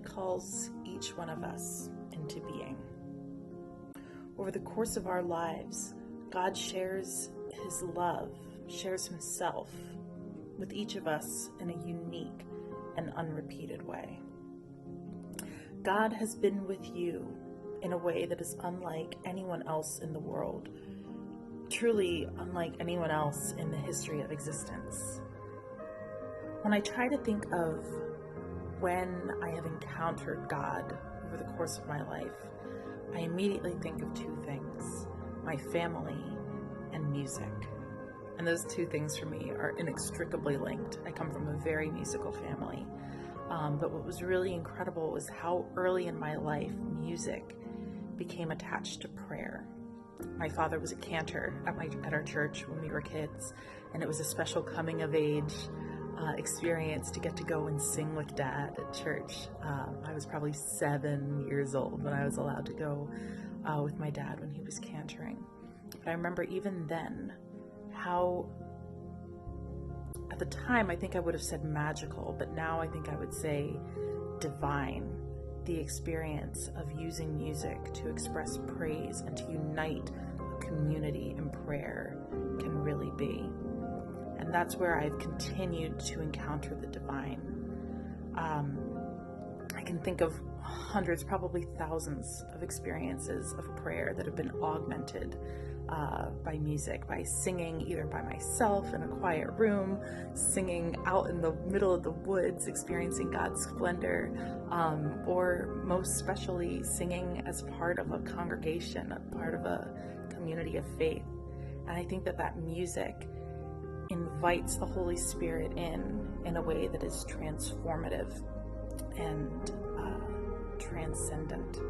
calls each one of us into being. Over the course of our lives, God shares his love, shares himself with each of us in a unique and unrepeated way. God has been with you in a way that is unlike anyone else in the world, truly unlike anyone else in the history of existence. When I try to think of when I have encountered God over the course of my life, I immediately think of two things: my family and music. And those two things for me are inextricably linked. I come from a very musical family. But what was really incredible was how early in my life music became attached to prayer. My father was a cantor at our church when we were kids, and it was a special coming of age experience to get to go and sing with Dad at church. I was probably 7 years old when I was allowed to go with my dad when he was cantoring. But I remember even then how, at the time, I think I would have said magical, but now I think I would say divine. The experience of using music to express praise and to unite a community in prayer can really be. And that's where I've continued to encounter the divine. I can think of hundreds, probably thousands of experiences of prayer that have been augmented by music, by singing either by myself in a quiet room, singing out in the middle of the woods, experiencing God's splendor, or most especially singing as part of a congregation, a part of a community of faith. And I think that music invites the Holy Spirit in a way that is transformative and transcendent.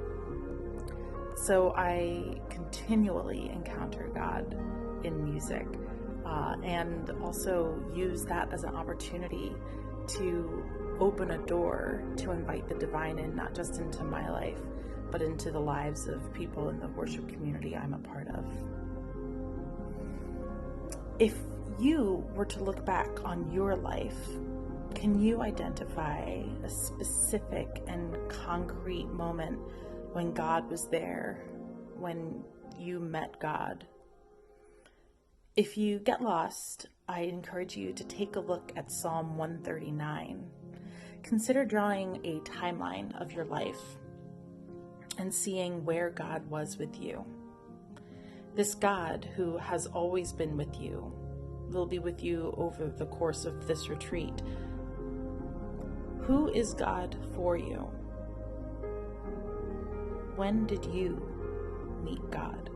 So I continually encounter God in music, and also use that as an opportunity to open a door to invite the divine in, not just into my life, but into the lives of people in the worship community I'm a part of. If you were to look back on your life, can you identify a specific and concrete moment when God was there, when you met God? If you get lost, I encourage you to take a look at Psalm 139. Consider drawing a timeline of your life and seeing where God was with you. This God who has always been with you will be with you over the course of this retreat. Who is God for you? When did you meet God?